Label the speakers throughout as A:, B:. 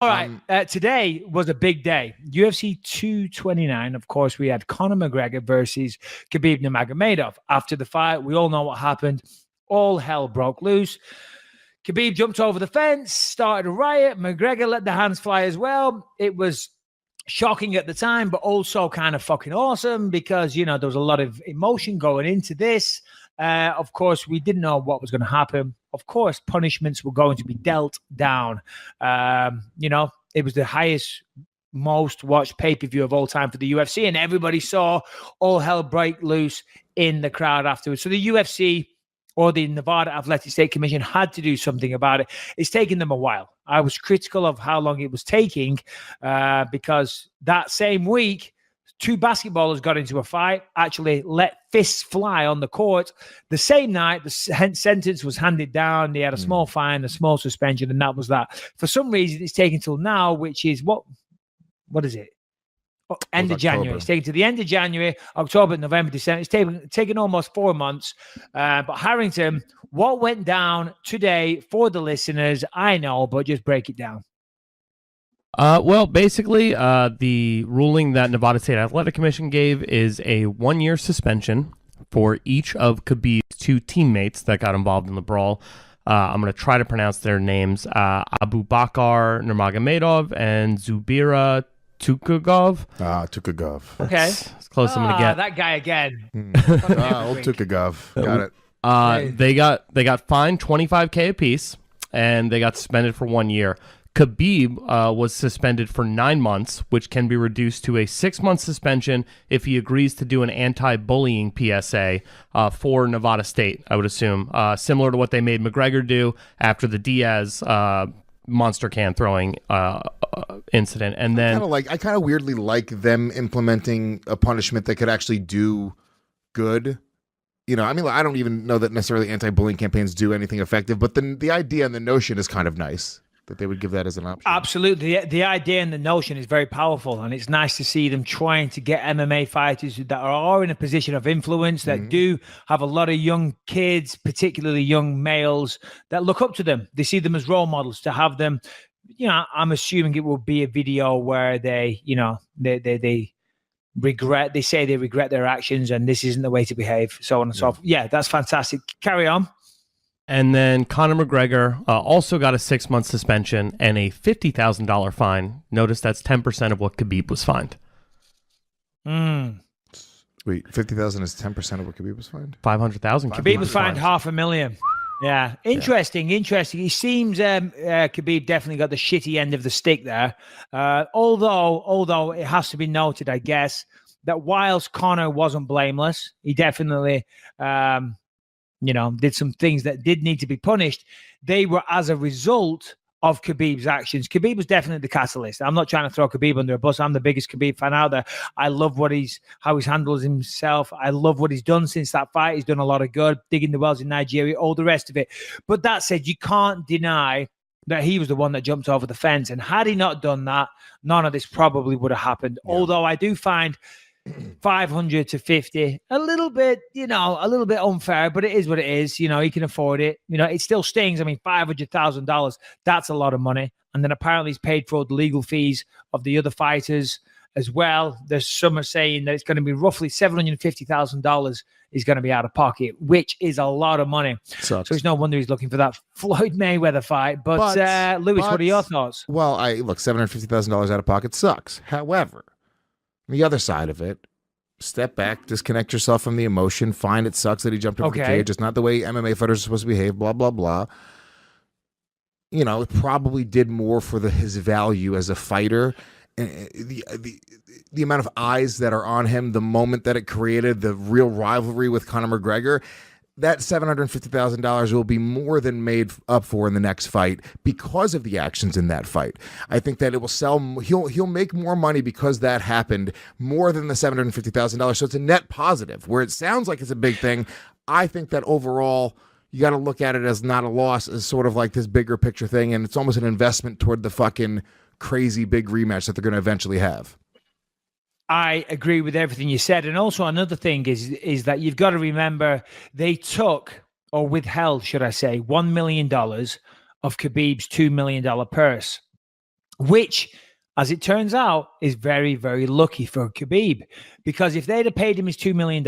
A: All right. Today was a big day. UFC 229. Of course, we had Conor McGregor versus Khabib Nurmagomedov. After the fight, we all know what happened. All hell broke loose. Khabib jumped over the fence, started a riot. McGregor let the hands fly as well. It was shocking at the time, but also kind of fucking awesome because, there was a lot of emotion going into this. Of course, we didn't know what was going to happen. Of course, punishments were going to be dealt down. It was the highest, most watched pay-per-view of all time for the UFC, and everybody saw all hell break loose in the crowd afterwards. So the UFC or the Nevada Athletic State Commission had to do something about it. It's taken them a while. I was critical of how long it was taking because that same week, two basketballers got into a fight, actually let fists fly on the court. The same night, the sentence was handed down. They had a small fine, a small suspension, and that was that. For some reason, it's taken till now, which is what is it? End of January. It's taken to the end of January, October, November, December. It's taken almost 4 months. But Harrington, what went down today for the listeners? I know, but just break it down.
B: Well, basically, the ruling that Nevada State Athletic Commission gave is a 1-year suspension for each of Khabib's two teammates that got involved in the brawl. I'm going to try to pronounce their names. Abubakar Nurmagomedov and Zubira Tukagov.
C: Tukagov.
A: Okay.
B: That's close I'm going to get.
A: That guy again.
C: Old Tukagov. Got it.
B: They got fined $25,000 apiece, and they got suspended for 1 year. Khabib was suspended for 9 months, which can be reduced to a 6-month suspension if he agrees to do an anti-bullying PSA for Nevada State, I would assume. Similar to what they made McGregor do after the Diaz monster can throwing incident. And then
C: I kind of weirdly like them implementing a punishment that could actually do good. I don't even know that necessarily anti-bullying campaigns do anything effective, but the idea and the notion is kind of nice that they would give that as an option.
A: Absolutely. The idea and the notion is very powerful, and it's nice to see them trying to get MMA fighters that are in a position of influence, that do have a lot of young kids, particularly young males, that look up to them. They see them as role models. To have them, I'm assuming it will be a video where they regret, they say they regret their actions and this isn't the way to behave, so on and so forth. Yeah, that's fantastic. Carry on.
B: And then Conor McGregor also got a 6-month suspension and a $50,000 fine. Notice that's 10% of what Khabib was fined.
C: Wait, 50,000 is 10% of what Khabib was fined?
B: 500,000.
A: Khabib was fined $500,000. Yeah, interesting. It seems Khabib definitely got the shitty end of the stick there. Although it has to be noted, I guess, that whilst Conor wasn't blameless, he definitely did some things that did need to be punished. They were as a result of Khabib's actions. Khabib was definitely the catalyst. I'm not trying to throw Khabib under a bus. I'm the biggest Khabib fan out there. I love how he's handled himself. I love what he's done since that fight. He's done a lot of good, digging the wells in Nigeria, all the rest of it. But that said, you can't deny that he was the one that jumped over the fence. And had he not done that, none of this probably would have happened. Yeah. Although I do find 500 to 50 a little bit unfair, but it is what it is. He can afford it. It still stings. I mean, $500,000, that's a lot of money. And then apparently he's paid for all the legal fees of the other fighters as well. There's some are saying that it's going to be roughly $750,000 is going to be out of pocket, which is a lot of money.
C: Sucks.
A: So it's no wonder he's looking for that Floyd Mayweather fight. But Lewis, what are your thoughts?
C: Well, look, $750,000 out of pocket sucks. However, the other side of it, step back, disconnect yourself from the emotion. Fine, it sucks that he jumped over the cage. It's not the way MMA fighters are supposed to behave, blah, blah, blah. It probably did more for his value as a fighter. The amount of eyes that are on him, the moment that it created, the real rivalry with Conor McGregor, that $750,000 will be more than made up for in the next fight because of the actions in that fight. I think that it will sell. He'll make more money because that happened more than the $750,000. So it's a net positive. Where it sounds like it's a big thing, I think that overall you got to look at it as not a loss, as sort of like this bigger picture thing, and it's almost an investment toward the fucking crazy big rematch that they're going to eventually have.
A: I agree with everything you said. And also another thing is that you've got to remember they took, or withheld, should I say, $1 million of Khabib's $2 million purse. which, as it turns out, is very, very lucky for Khabib, because if they'd have paid him his $2 million,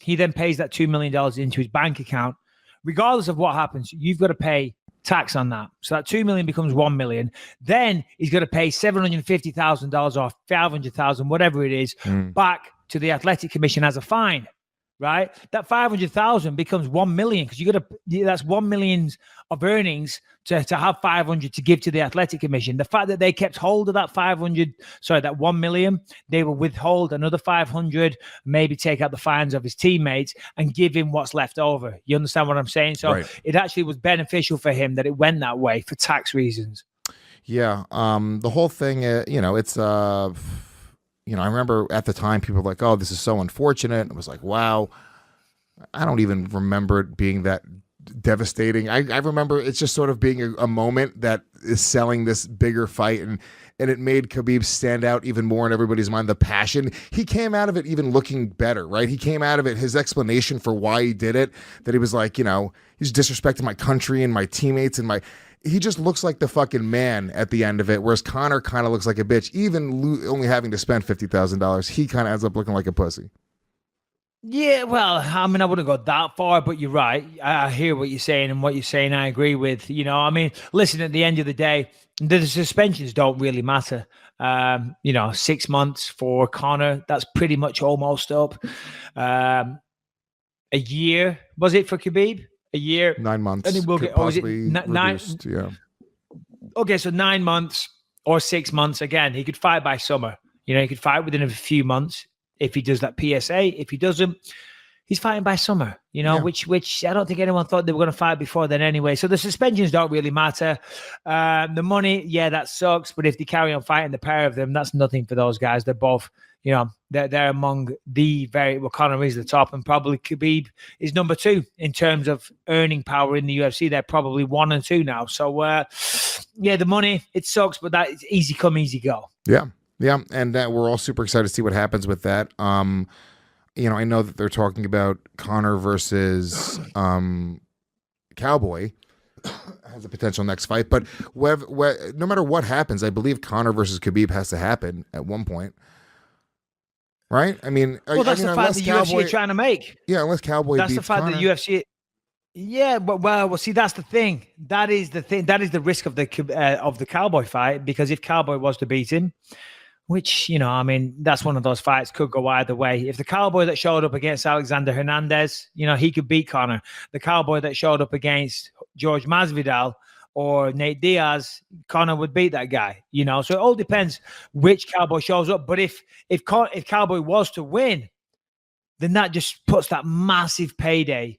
A: he then pays that $2 million into his bank account. Regardless of what happens, you've got to pay tax on that. So that $2 million becomes $1 million. Then he's going to pay $750,000 or $500,000, whatever it is, back to the Athletic Commission as a fine. Right, that 500,000 becomes 1 million, because that's 1 million of earnings to have 500 to give to the Athletic Commission. The fact that they kept hold of that 1 million, they will withhold another 500, maybe take out the fines of his teammates and give him what's left over. You understand what I'm saying? So It actually was beneficial for him that it went that way for tax reasons.
C: Yeah, the whole thing, it's I remember at the time people were like, oh, this is so unfortunate. It was like, wow. I don't even remember it being that devastating. I remember it's just sort of being a moment that is selling this bigger fight, and it made Khabib stand out even more in everybody's mind. The passion. He came out of it even looking better, right? He came out of it, his explanation for why he did it, that he was like, he's disrespecting my country and my teammates and he just looks like the fucking man at the end of it, whereas Conor kind of looks like a bitch. Even only having to spend $50,000, he kind of ends up looking like a pussy.
A: Yeah, well, I mean, I wouldn't go that far, but you're right. I hear what you're saying, and what you're saying I agree with. Listen, at the end of the day, the suspensions don't really matter. 6 months for Conor, that's pretty much almost up. A year, was it for Khabib? A year,
C: 9 months,
A: and it will get
C: possibly reduced. Yeah.
A: Okay, so 9 months or 6 months. Again, he could fight by summer. He could fight within a few months if he does that PSA. If he doesn't, he's fighting by summer. Which I don't think anyone thought they were going to fight before then anyway. So the suspensions don't really matter. The money, yeah, that sucks. But if they carry on fighting, the pair of them, that's nothing for those guys. They're both. They're among Conor is the top, and probably Khabib is number 2 in terms of earning power in the UFC. They're probably 1 and 2 now. So, the money, it sucks, but that is easy come, easy go.
C: Yeah, and we're all super excited to see what happens with that. I know that they're talking about Conor versus Cowboy as a potential next fight, but no matter what happens, I believe Conor versus Khabib has to happen at one point. Right? I mean,
A: that's the fight the UFC are trying to make.
C: Yeah, unless Cowboy
A: beats
C: Conor.
A: That's the fight the UFC. Yeah, but see, that's the thing. That is the thing. That is the risk of the Cowboy fight, because if Cowboy was to beat him, which that's one of those fights could go either way. If the Cowboy that showed up against Alexander Hernandez, he could beat Conor. The Cowboy that showed up against George Masvidal or Nate Diaz, Conor would beat that guy, So it all depends which Cowboy shows up. But if Cowboy was to win, then that just puts that massive payday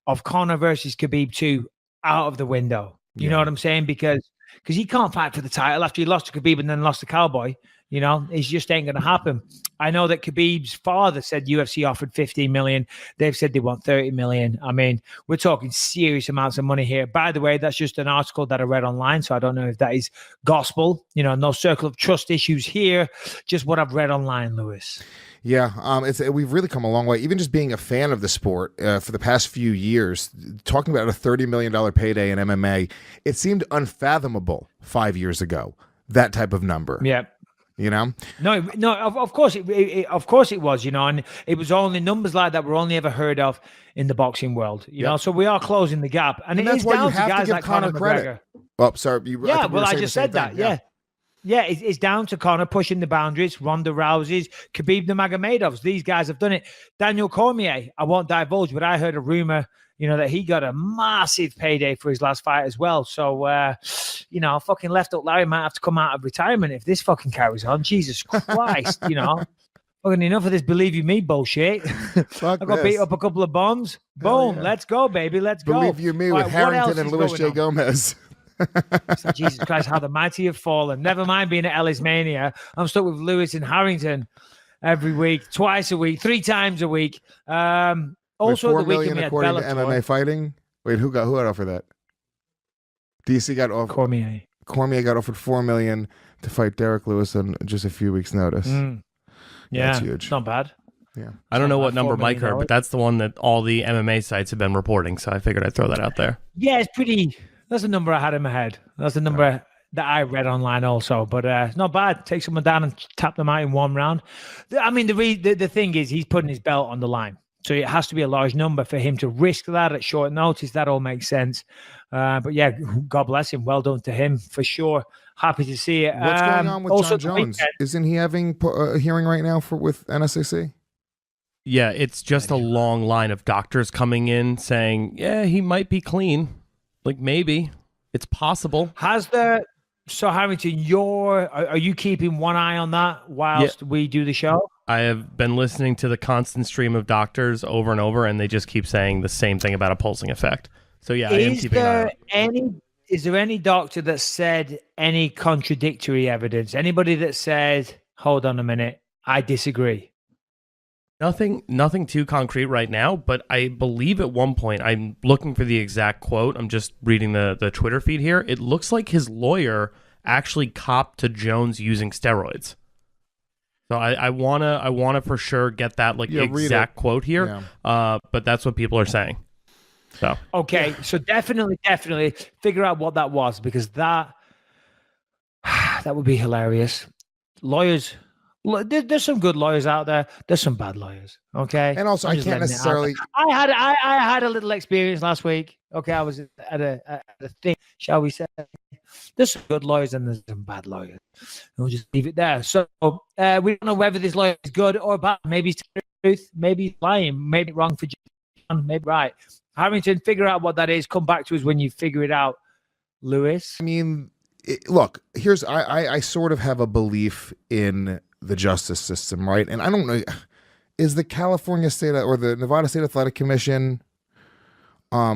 A: of Conor versus Khabib 2 out of the window. You know what I'm saying? Because he can't fight for the title after he lost to Khabib and then lost to Cowboy. It just ain't going to happen. I know that Khabib's father said UFC offered 15 million. They've said they want 30 million. I mean, we're talking serious amounts of money here. By the way, that's just an article that I read online, so I don't know if that is gospel. No circle of trust issues here. Just what I've read online, Lewis.
C: Yeah, we've really come a long way. Even just being a fan of the sport for the past few years, talking about a $30 million payday in MMA, it seemed unfathomable 5 years ago. That type of number.
A: Yeah.
C: No,
A: of course it was, and it was only numbers like that were only ever heard of in the boxing world, so we are closing the gap, and it is down to guys like Conor McGregor.
C: Oh, sorry.
A: I just said that. Yeah, it's down to Conor pushing the boundaries. Ronda Rousey's, Khabib Nurmagomedov's. These guys have done it. Daniel Cormier, I won't divulge, but I heard a rumor, that he got a massive payday for his last fight as well. So, fucking left up Larry might have to come out of retirement if this fucking carries on. Jesus Christ, Fucking enough of this believe you me bullshit. I got beat up a couple of bombs. Boom, let's go, baby, let's go.
C: Believe you me with Harrington and Louis J. Gomez.
A: Jesus Christ, how the mighty have fallen. Never mind being at Ellis Mania. I'm stuck with Lewis and Harrington every week, twice a week, 3 times a week. Also,
C: $4 million according to MMA Fighting. Wait, who got offered that? DC got offered. Cormier got offered $4 million to fight Derek Lewis on just a few weeks' notice.
A: Yeah,
C: that's huge.
A: Not bad.
C: Yeah,
B: I don't know what number Mike heard, but that's the one that all the MMA sites have been reporting. So I figured I'd throw that out there.
A: Yeah, it's pretty. That's the number I had in my head. That's the number that I read online also, but it's not bad. Take someone down and tap them out in one round. I mean, the thing is, he's putting his belt on the line, so it has to be a large number for him to risk that at short notice. That all makes sense. But yeah, God bless him. Well done to him for sure. Happy to see it.
C: What's going on with
A: also
C: Jon Jones? Isn't he having a hearing right now with NSAC?
B: Yeah, it's just a long line of doctors coming in saying, yeah, he might be clean. Like, maybe. It's possible.
A: So Harrington, are you keeping one eye on that whilst we do the show?
B: I have been listening to the constant stream of doctors over and over, and they just keep saying the same thing about a pulsing effect. So yeah, I am keeping an eye on it.
A: Is there any doctor that said any contradictory evidence? Anybody that said, hold on a minute, I disagree?
B: Nothing too concrete right now, but I believe at one point, I'm looking for the exact quote. I'm just reading the Twitter feed here. It looks like his lawyer actually copped to Jones using steroids. So I wanna for sure get that exact quote here. Yeah. But that's what people are saying. So
A: okay, so definitely figure out what that was, because that would be hilarious. Lawyers. There's some good lawyers out there. There's some bad lawyers. Okay,
C: and also I can't necessarily.
A: I had a little experience last week. Okay, I was at a thing, shall we say? There's some good lawyers and there's some bad lawyers. We'll just leave it there. So we don't know whether this lawyer is good or bad. Maybe he's telling the truth. Maybe he's lying. Maybe wrong for John. Maybe right. Harrington, figure out what that is. Come back to us when you figure it out, Lewis.
C: I mean, look. Here's I sort of have a belief in the justice system, right? And I don't know, is the California State or the Nevada State Athletic Commission, I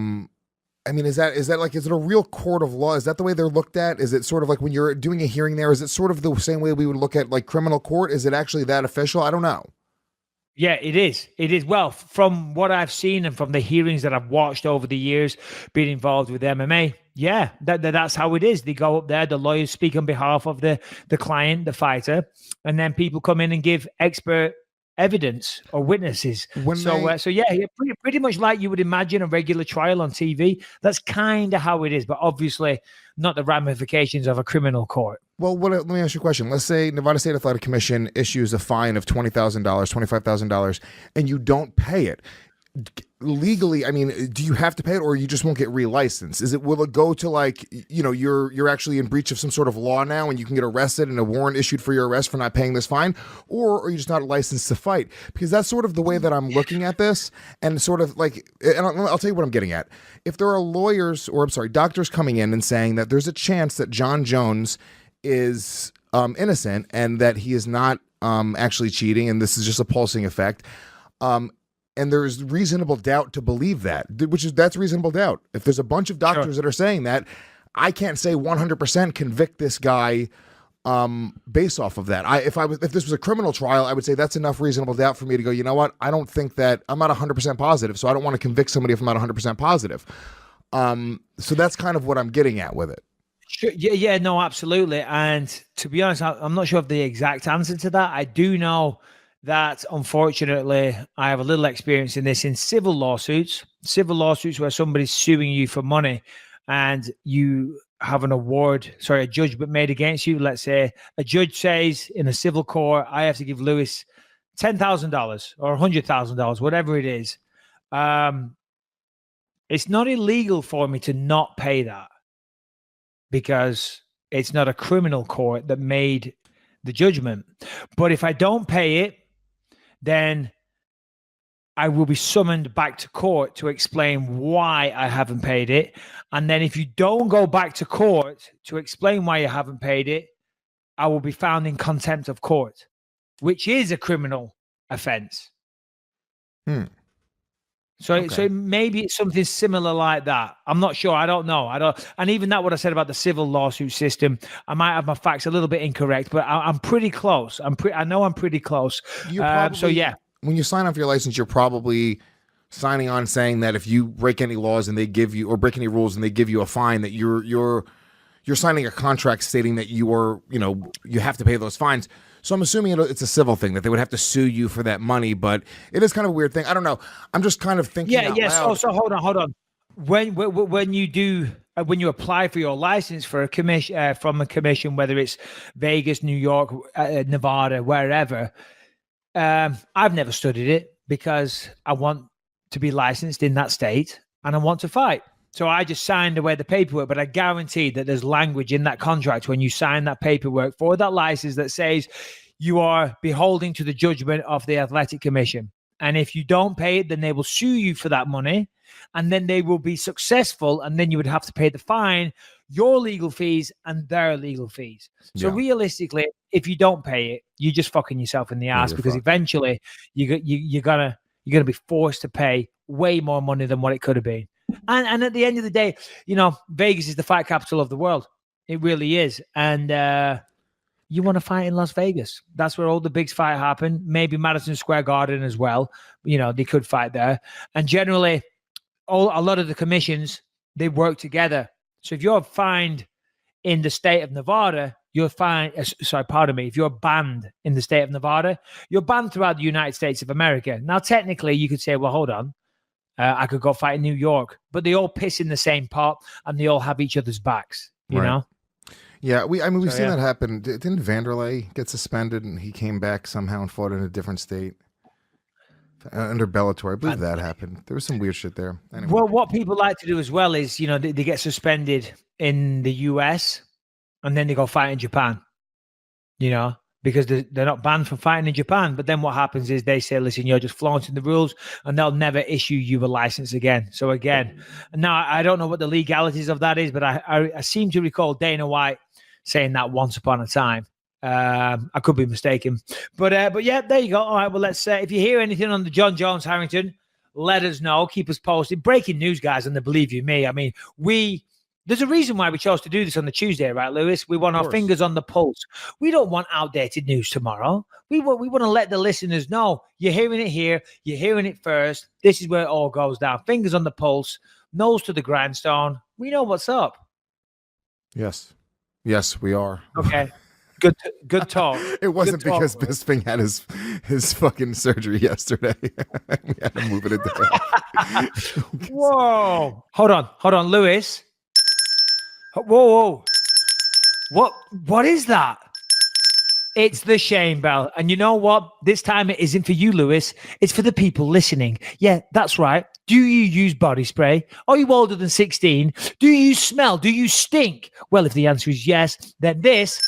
C: mean, is it a real court of law? Is that the way they're looked at? Is it sort of like when you're doing a hearing there, is it sort of the same way we would look at like criminal court? Is it actually that official? I don't know.
A: Yeah, it is. It is. Well, from what I've seen and from the hearings that I've watched over the years, being involved with MMA, yeah, that's how it is. They go up there, the lawyers speak on behalf of the client, the fighter, and then people come in and give expert evidence or witnesses. So yeah, pretty much like you would imagine a regular trial on TV. That's kind of how it is, but obviously not the ramifications of a criminal court.
C: Well, let me ask you a question. Let's say Nevada State Athletic Commission issues a fine of $20,000, $25,000, and you don't pay it. Legally, I mean, do you have to pay it, or you just won't get relicensed? Will it go to like, you're actually in breach of some sort of law now, and you can get arrested and a warrant issued for your arrest for not paying this fine, or are you just not licensed to fight? Because that's sort of the way that I'm looking at this, and sort of like, and I'll tell you what I'm getting at. If there are doctors coming in and saying that there's a chance that Jon Jones is innocent and that he is not actually cheating, and this is just a pulsing effect, and there's reasonable doubt to believe that, that's reasonable doubt. If there's a bunch of doctors that are saying that, I can't say 100% convict this guy based off of that. If this was a criminal trial, I would say that's enough reasonable doubt for me to go, you know what? I don't think that I'm not 100% positive, so I don't want to convict somebody if I'm not 100% positive. So that's kind of what I'm getting at with it.
A: Sure. Yeah, no, absolutely. And to be honest, I'm not sure of the exact answer to that. I do know that, unfortunately, I have a little experience in this in civil lawsuits where somebody's suing you for money and you have a judgment made against you. Let's say a judge says in a civil court, I have to give Lewis $10,000 or $100,000, whatever it is. It's not illegal for me to not pay that because it's not a criminal court that made the judgment. But if I don't pay it, then I will be summoned back to court to explain why I haven't paid it. And then if you don't go back to court to explain why you haven't paid it, I will be found in contempt of court, which is a criminal offense. So maybe it's something similar like that. I'm not sure. I don't know. And even that, what I said about the civil lawsuit system, I might have my facts a little bit incorrect, but I'm pretty close. I know I'm pretty close. So yeah.
C: When you sign off your license, you're probably signing on saying that if you break any laws and they give you, or break any rules and they give you a fine, that you're signing a contract stating that you have to pay those fines. So I'm assuming it's a civil thing, that they would have to sue you for that money, but it is kind of a weird thing. I don't know. I'm just kind of thinking out loud.
A: So hold on. When you do when you apply for your license for a commission from a commission, whether it's Vegas, New York, Nevada, wherever. I've never studied it because I want to be licensed in that state and I want to fight. So I just signed away the paperwork, but I guarantee that there's language in that contract when you sign that paperwork for that license that says you are beholding to the judgment of the Athletic Commission. And if you don't pay it, then they will sue you for that money. And then they will be successful. And then you would have to pay the fine, your legal fees, and their legal fees. So realistically, if you don't pay it, you're just fucking yourself in the ass because eventually you're gonna be forced to pay way more money than what it could have been. And at the end of the day, Vegas is the fight capital of the world. It really is. And you want to fight in Las Vegas. That's where all the big fight happen. Maybe Madison Square Garden as well. They could fight there. And generally, a lot of the commissions, they work together. So if you're fined in the state of Nevada, you're fined. If you're banned in the state of Nevada, you're banned throughout the United States of America. Now, technically, you could say, well, hold on. I could go fight in New York. But they all piss in the same pot and they all have each other's backs, you know?
C: Yeah, we've seen that happen. Didn't Vanderlei get suspended and he came back somehow and fought in a different state? Under Bellator, I believe that happened. There was some weird shit there. Anyway.
A: Well, what people like to do as well is, they get suspended in the US and then they go fight in Japan, because they're not banned from fighting in Japan. But then what happens is they say, listen, you're just flaunting the rules and they'll never issue you a license again. So again, now I don't know what the legalities of that is, but I seem to recall Dana White saying that once upon a time. I could be mistaken, but yeah, there you go. All right, well, let's say if you hear anything on the Jon Jones Harrington, let us know. Keep us posted. Breaking news, guys, and believe you me, I mean, there's a reason why we chose to do this on the Tuesday, right, Lewis? We want our fingers on the pulse. We don't want outdated news tomorrow. We want to let the listeners know you're hearing it here. You're hearing it first. This is where it all goes down. Fingers on the pulse, nose to the grindstone. We know what's up.
C: Yes, we are.
A: Okay. Good talk.
C: It wasn't because Bisping had his fucking surgery yesterday. We had to move it a day.
A: Whoa. Hold on, Lewis. Whoa. What is that? It's the shame bell. And you know what? This time it isn't for you, Lewis. It's for the people listening. Yeah, that's right. Do you use body spray? Are you older than 16? Do you smell? Do you stink? Well, if the answer is yes, then this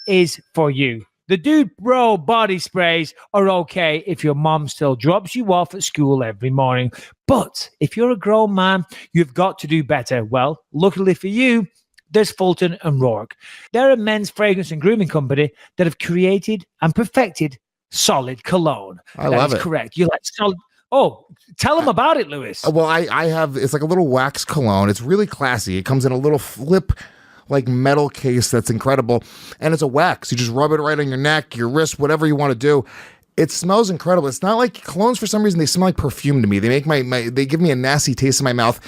A: is for you. The Dude Bro body sprays are okay if your mom still drops you off at school every morning. But if you're a grown man, you've got to do better. Well, luckily for you, there's Fulton and Rourke. They're a men's fragrance and grooming company that have created and perfected solid cologne.
C: I love it.
A: Correct. You like solid. Oh, tell them about it, Lewis.
C: Well, I have, it's like a little wax cologne. It's really classy. It comes in a little flip like metal case that's incredible, and it's a wax. You just rub it right on your neck, your wrist, whatever you want to do. It smells incredible. It's not like colognes. For some reason, they smell like perfume to me. They make they give me a nasty taste in my mouth.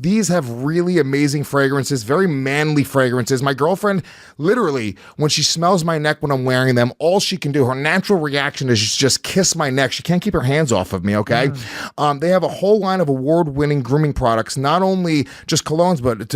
C: These have really amazing fragrances, very manly fragrances. My girlfriend, literally, when she smells my neck when I'm wearing them, all she can do, her natural reaction is just kiss my neck. She can't keep her hands off of me, okay? They have a whole line of award-winning grooming products, not only just colognes, but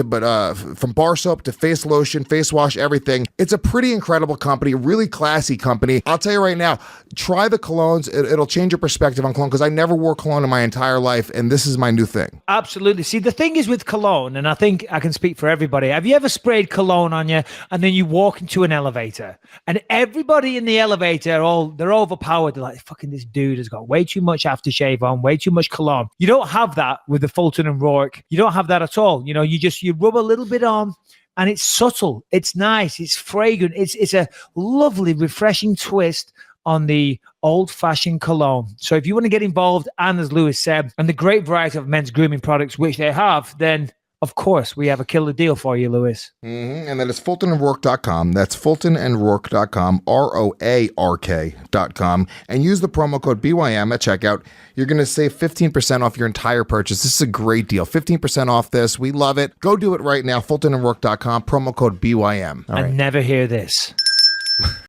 C: from bar soap to face lotion, face wash, everything. It's a pretty incredible company, really classy company. I'll tell you right now, try the colognes. It'll change your perspective on cologne because I never wore cologne in my entire life, and this is my new thing.
A: Absolutely. See, the thing is with cologne, and I think I can speak for everybody. Have you ever sprayed cologne on you and then you walk into an elevator and everybody in the elevator, they're overpowered. They're like, fucking this dude has got way too much aftershave on, way too much cologne. You don't have that with the Fulton and Rourke. You don't have that at all. You rub a little bit on and it's subtle. It's nice. It's fragrant. It's a lovely, refreshing twist on the old-fashioned cologne. So if you want to get involved, and as Lewis said, and the great variety of men's grooming products which they have, then of course we have a killer deal for you, Lewis.
C: And that is FultonandRourke.com. That's FultonandRourke.com, ROARK.com, and use the promo code BYM at checkout. You're going to save 15% off your entire purchase. This is a great deal. 15% off this. We love it. Go do it right now. FultonandRourke.com, promo code BYM.
A: All right. Never hear this.